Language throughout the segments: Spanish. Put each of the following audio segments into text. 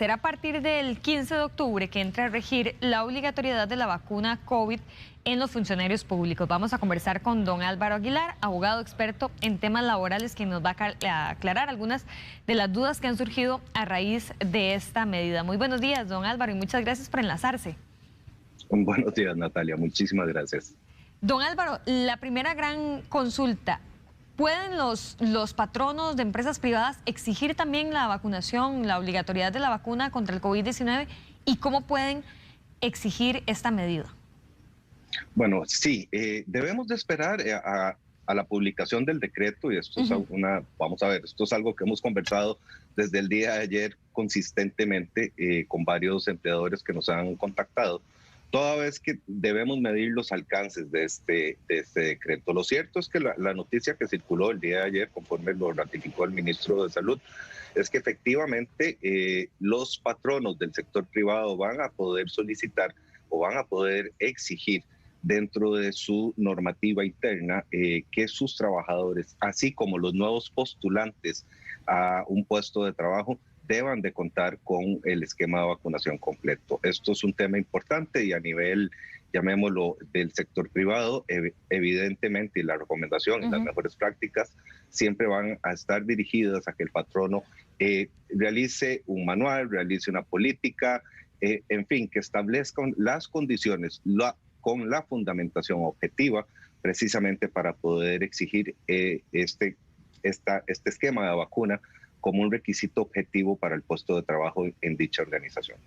será a partir del 15 de octubre que entra a regir la obligatoriedad de la vacuna COVID en los funcionarios públicos. Vamos a conversar con don Álvaro Aguilar, abogado experto en temas laborales, quien nos va a aclarar algunas de las dudas que han surgido a raíz de esta medida. Muy buenos días, don Álvaro, y muchas gracias por enlazarse. Buenos días, Natalia. Muchísimas gracias. Don Álvaro, la primera gran consulta. ¿Pueden los patronos de empresas privadas exigir también la vacunación, la obligatoriedad de la vacuna contra el COVID-19? ¿Y cómo pueden exigir esta medida? Bueno, sí, debemos de esperar a la publicación del decreto, y esto es vamos a ver, esto es algo que hemos conversado desde el día de ayer consistentemente con varios empleadores que nos han contactado, toda vez que debemos medir los alcances de este decreto. Lo cierto es que la noticia que circuló el día de ayer, conforme lo ratificó el ministro de Salud, es que efectivamente los patronos del sector privado van a poder solicitar o van a poder exigir dentro de su normativa interna que sus trabajadores, así como los nuevos postulantes a un puesto de trabajo, deban de contar con el esquema de vacunación completo. Esto es un tema importante y a nivel, llamémoslo, del sector privado, evidentemente, y la recomendación y las mejores prácticas siempre van a estar dirigidas a que el patrono realice un manual, realice una política, en fin, que establezca las condiciones con la fundamentación objetiva, precisamente para poder exigir este esquema de vacuna como un requisito objetivo para el puesto de trabajo en dicha organización.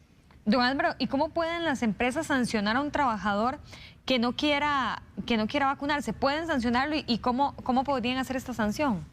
Don Álvaro, ¿y cómo pueden las empresas sancionar a un trabajador que no quiera vacunarse? ¿Pueden sancionarlo y cómo podrían hacer esta sanción?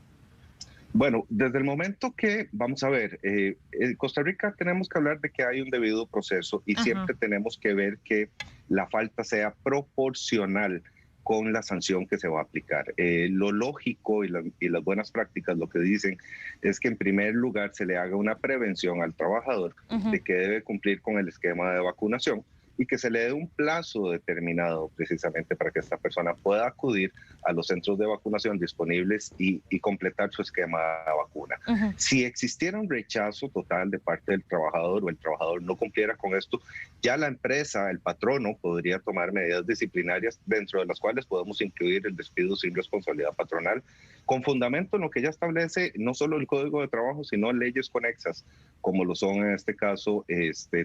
Bueno, desde el momento que, vamos a ver, en Costa Rica tenemos que hablar de que hay un debido proceso y siempre tenemos que ver que la falta sea proporcional con la sanción que se va a aplicar. Lo lógico y las buenas prácticas lo que dicen es que en primer lugar se le haga una prevención al trabajador de que debe cumplir con el esquema de vacunación y que se le dé un plazo determinado precisamente para que esta persona pueda acudir a los centros de vacunación disponibles y completar su esquema de vacuna. Si existiera un rechazo total de parte del trabajador o el trabajador no cumpliera con esto, ya la empresa, el patrono, podría tomar medidas disciplinarias dentro de las cuales podemos incluir el despido sin responsabilidad patronal, con fundamento en lo que ya establece no solo el Código de Trabajo, sino leyes conexas, como lo son en este caso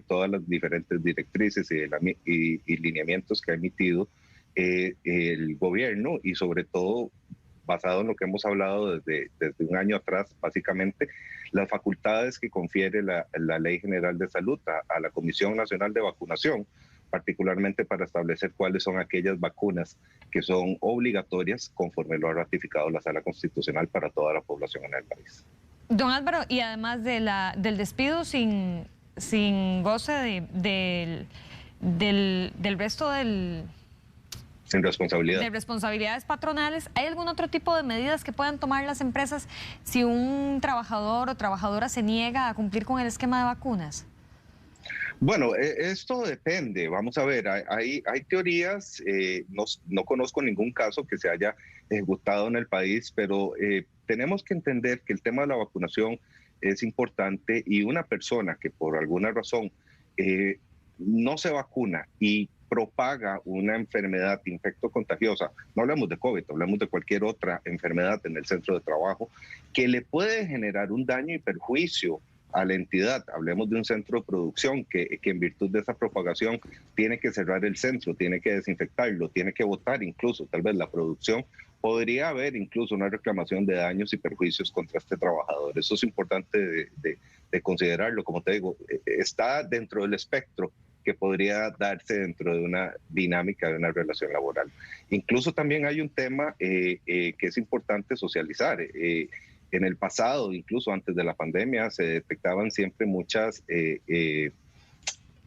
todas las diferentes directrices y lineamientos que ha emitido el gobierno, y sobre todo basado en lo que hemos hablado desde un año atrás, básicamente, las facultades que confiere la Ley General de Salud a la Comisión Nacional de Vacunación, particularmente para establecer cuáles son aquellas vacunas que son obligatorias conforme lo ha ratificado la Sala Constitucional para toda la población en el país. Don Álvaro, y además del despido sin goce del resto sin responsabilidad. De responsabilidades patronales, ¿hay algún otro tipo de medidas que puedan tomar las empresas si un trabajador o trabajadora se niega a cumplir con el esquema de vacunas? Bueno, esto depende. Vamos a ver, hay teorías, no conozco ningún caso que se haya ejecutado en el país, pero tenemos que entender que el tema de la vacunación es importante, y una persona que por alguna razón no se vacuna y propaga una enfermedad infectocontagiosa, no hablamos de COVID, hablamos de cualquier otra enfermedad en el centro de trabajo, que le puede generar un daño y perjuicio a la entidad. Hablemos de un centro de producción que en virtud de esa propagación tiene que cerrar el centro, tiene que desinfectarlo, tiene que botar incluso tal vez la producción. Podría haber incluso una reclamación de daños y perjuicios contra este trabajador. Eso es importante de considerarlo. Como te digo, está dentro del espectro que podría darse dentro de una dinámica de una relación laboral. Incluso también hay un tema que es importante socializar. En el pasado, incluso antes de la pandemia, se detectaban siempre muchas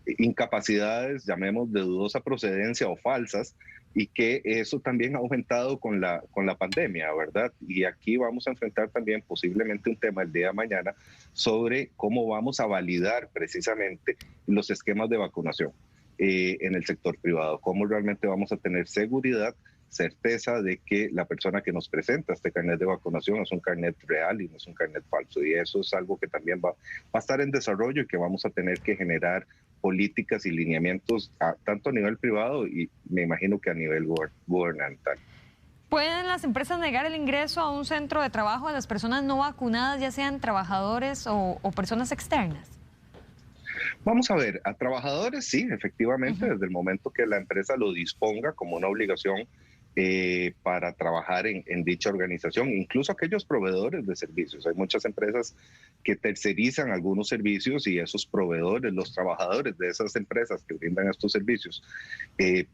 incapacidades, llamemos de dudosa procedencia o falsas, y que eso también ha aumentado con la pandemia, ¿verdad? Y aquí vamos a enfrentar también posiblemente un tema el día de mañana sobre cómo vamos a validar precisamente los esquemas de vacunación en el sector privado, cómo realmente vamos a tener seguridad certeza de que la persona que nos presenta este carnet de vacunación es un carnet real y no es un carnet falso. Y eso es algo que también va a estar en desarrollo y que vamos a tener que generar políticas y lineamientos tanto a nivel privado y me imagino que a nivel gubernamental. ¿Pueden las empresas negar el ingreso a un centro de trabajo a las personas no vacunadas, ya sean trabajadores o personas externas? Vamos a ver, a trabajadores sí, efectivamente, desde el momento que la empresa lo disponga como una obligación para trabajar en dicha organización, incluso aquellos proveedores de servicios. Hay muchas empresas que tercerizan algunos servicios y esos proveedores, los trabajadores de esas empresas que brindan estos servicios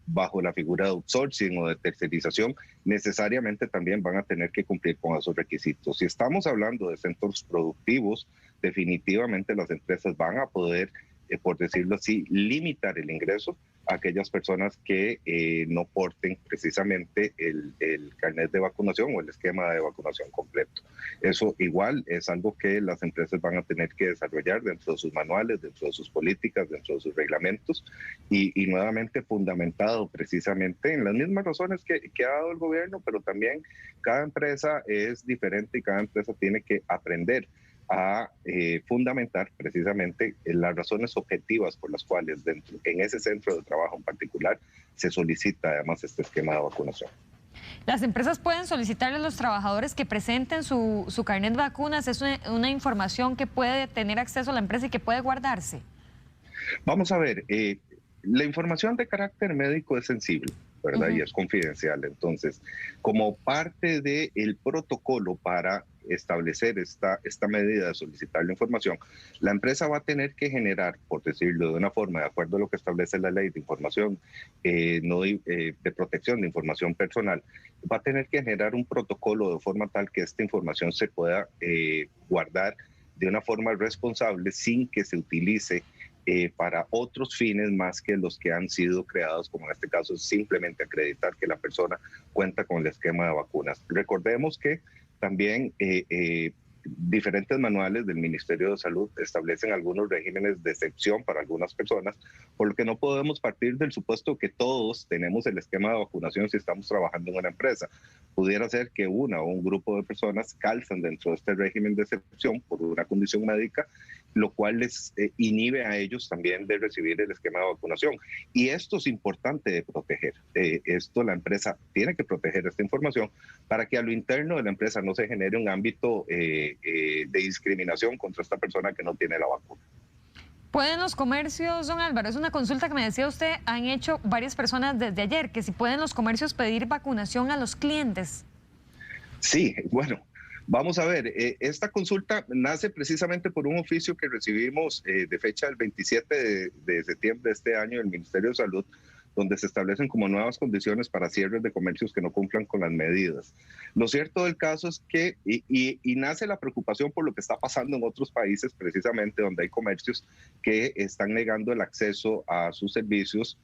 bajo la figura de outsourcing o de tercerización, necesariamente también van a tener que cumplir con esos requisitos. Si estamos hablando de centros productivos, definitivamente las empresas van a poder, por decirlo así, limitar el ingreso a aquellas personas que no porten precisamente el carnet de vacunación o el esquema de vacunación completo. Eso igual es algo que las empresas van a tener que desarrollar dentro de sus manuales, dentro de sus políticas, dentro de sus reglamentos y nuevamente fundamentado precisamente en las mismas razones que ha dado el gobierno, pero también cada empresa es diferente y cada empresa tiene que aprender a fundamentar precisamente las razones objetivas por las cuales en ese centro de trabajo en particular se solicita además este esquema de vacunación. Las empresas pueden solicitarle a los trabajadores que presenten su carnet de vacunas. ¿Es una información que puede tener acceso a la empresa y que puede guardarse? Vamos a ver, la información de carácter médico es sensible, ¿verdad? Y es confidencial. Entonces, como parte del protocolo para establecer esta medida de solicitar la información, la empresa va a tener que generar, por decirlo de una forma, de acuerdo a lo que establece la ley de información de protección de información personal, va a tener que generar un protocolo de forma tal que esta información se pueda guardar de una forma responsable sin que se utilice para otros fines más que los que han sido creados, como en este caso simplemente acreditar que la persona cuenta con el esquema de vacunas. Recordemos que también diferentes manuales del Ministerio de Salud establecen algunos regímenes de excepción para algunas personas, por lo que no podemos partir del supuesto que todos tenemos el esquema de vacunación si estamos trabajando en una empresa. Pudiera ser que una o un grupo de personas calzan dentro de este régimen de excepción por una condición médica, lo cual les inhibe a ellos también de recibir el esquema de vacunación. Y esto es importante de proteger. La empresa tiene que proteger esta información para que a lo interno de la empresa no se genere un ámbito de discriminación contra esta persona que no tiene la vacuna. ¿Pueden los comercios, don Álvaro? Es una consulta que me decía usted, han hecho varias personas desde ayer, que si pueden los comercios pedir vacunación a los clientes. Sí, bueno, vamos a ver, esta consulta nace precisamente por un oficio que recibimos de fecha del 27 de septiembre de este año del Ministerio de Salud, donde se establecen como nuevas condiciones para cierres de comercios que no cumplan con las medidas. Lo cierto del caso es que, y nace la preocupación por lo que está pasando en otros países, precisamente donde hay comercios que están negando el acceso a sus servicios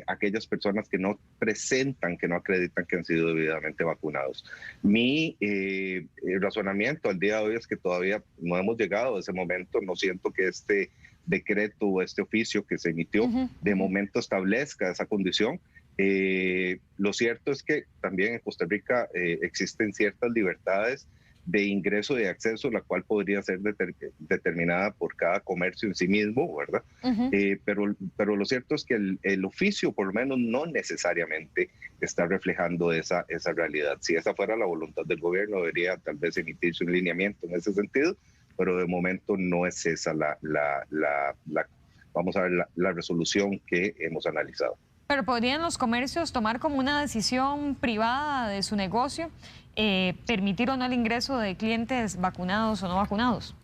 aquellas personas que no presentan, que no acreditan que han sido debidamente vacunados. Mi razonamiento al día de hoy es que todavía no hemos llegado a ese momento. No siento que este decreto o este oficio que se emitió de momento establezca esa condición. Lo cierto es que también en Costa Rica existen ciertas libertades de ingreso y de acceso, la cual podría ser determinada por cada comercio en sí mismo, ¿verdad? Pero lo cierto es que el oficio, por lo menos, no necesariamente está reflejando esa realidad. Si esa fuera la voluntad del gobierno, debería tal vez emitirse un lineamiento en ese sentido, pero de momento no es esa vamos a ver, la resolución que hemos analizado. Pero ¿podrían los comercios tomar como una decisión privada de su negocio permitir o no el ingreso de clientes vacunados o no vacunados?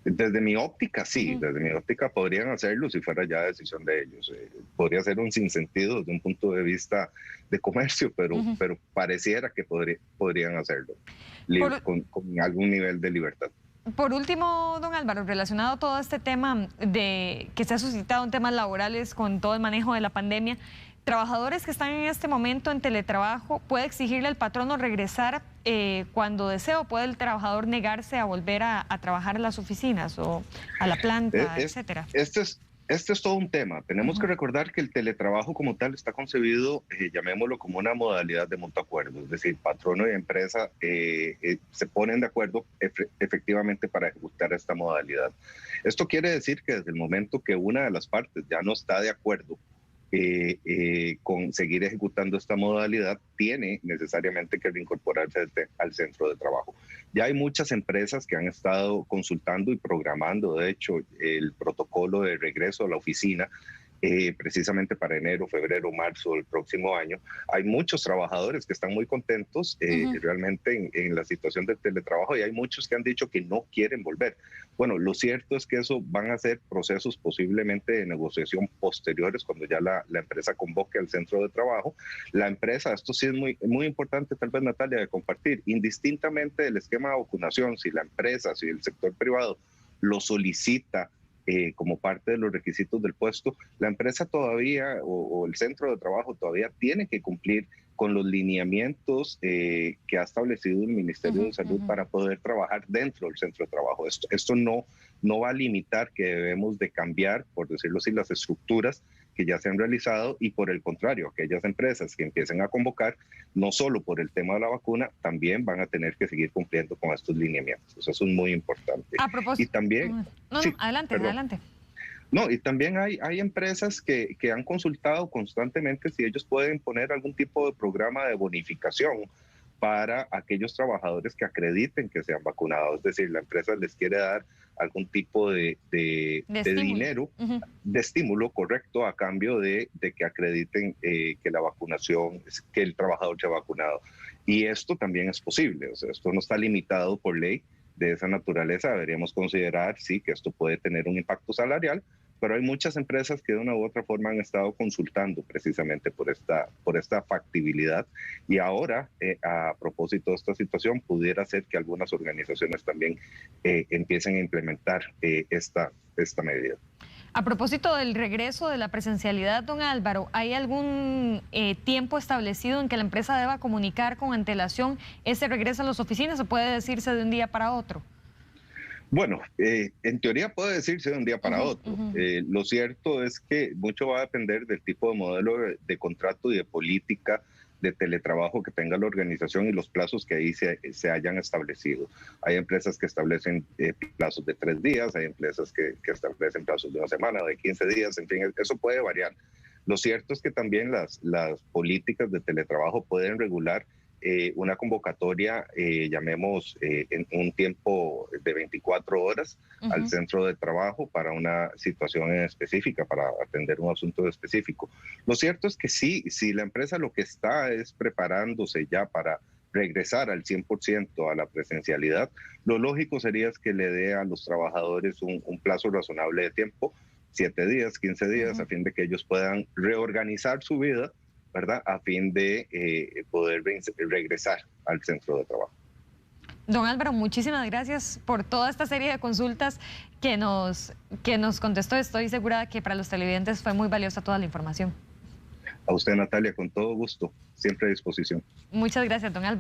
Desde mi óptica, sí, desde mi óptica podrían hacerlo si fuera ya decisión de ellos. Podría ser un sinsentido desde un punto de vista de comercio, pero pareciera que podrían hacerlo con algún nivel de libertad. Por último, don Álvaro, relacionado a todo este tema de que se ha suscitado en temas laborales con todo el manejo de la pandemia, trabajadores que están en este momento en teletrabajo, ¿puede exigirle al patrono regresar cuando desee o puede el trabajador negarse a volver a trabajar en las oficinas o a la planta, etcétera? Este Este es todo un tema. Tenemos que recordar que el teletrabajo como tal está concebido, llamémoslo como una modalidad de mutuo acuerdo, es decir, patrono y empresa se ponen de acuerdo efectivamente para ejecutar esta modalidad. Esto quiere decir que desde el momento que una de las partes ya no está de acuerdo con seguir ejecutando esta modalidad, tiene necesariamente que reincorporarse al centro de trabajo. Ya hay muchas empresas que han estado consultando y programando, de hecho, el protocolo de regreso a la oficina, precisamente para enero, febrero, marzo del próximo año. Hay muchos trabajadores que están muy contentos realmente en la situación del teletrabajo, y hay muchos que han dicho que no quieren volver. Bueno, lo cierto es que eso van a ser procesos posiblemente de negociación posteriores cuando ya la empresa convoque al centro de trabajo. La empresa, esto sí es muy importante tal vez, Natalia, de compartir, indistintamente del esquema de vacunación, si la empresa, si el sector privado lo solicita como parte de los requisitos del puesto, la empresa todavía o el centro de trabajo todavía tiene que cumplir con los lineamientos que ha establecido el Ministerio de Salud para poder trabajar dentro del centro de trabajo. Esto no va a limitar que debemos de cambiar, por decirlo así, las estructuras que ya se han realizado, y por el contrario, aquellas empresas que empiecen a convocar, no solo por el tema de la vacuna, también van a tener que seguir cumpliendo con estos lineamientos. Eso es muy importante. A propósito, y también, adelante. No, y también hay empresas que han consultado constantemente si ellos pueden poner algún tipo de programa de bonificación para aquellos trabajadores que acrediten que se han vacunado. Es decir, la empresa les quiere dar algún tipo de dinero, de estímulo, correcto, a cambio de que acrediten que la vacunación, que el trabajador se ha vacunado. Y esto también es posible, o sea, esto no está limitado por ley de esa naturaleza. Deberíamos considerar, sí, que esto puede tener un impacto salarial, pero hay muchas empresas que de una u otra forma han estado consultando precisamente por esta factibilidad, y ahora, a propósito de esta situación, pudiera ser que algunas organizaciones también empiecen a implementar esta medida. A propósito del regreso de la presencialidad, don Álvaro, ¿hay algún tiempo establecido en que la empresa deba comunicar con antelación ese regreso a las oficinas, o puede decirse de un día para otro? Bueno, en teoría puede decirse de un día para otro. Lo cierto es que mucho va a depender del tipo de modelo de contrato y de política de teletrabajo que tenga la organización y los plazos que ahí se hayan establecido. Hay empresas que establecen plazos de 3 días, hay empresas que establecen plazos de 1 semana, de 15 días, en fin, eso puede variar. Lo cierto es que también las políticas de teletrabajo pueden regular una convocatoria, llamemos en un tiempo de 24 horas al centro de trabajo para una situación específica, para atender un asunto específico. Lo cierto es que sí, si la empresa lo que está es preparándose ya para regresar al 100% a la presencialidad, lo lógico sería que le dé a los trabajadores un plazo razonable de tiempo, 7 días, 15 días, a fin de que ellos puedan reorganizar su vida, ¿verdad?, a fin de poder regresar al centro de trabajo. Don Álvaro, muchísimas gracias por toda esta serie de consultas que nos contestó. Estoy segura que para los televidentes fue muy valiosa toda la información. A usted, Natalia, con todo gusto, siempre a disposición. Muchas gracias, don Álvaro.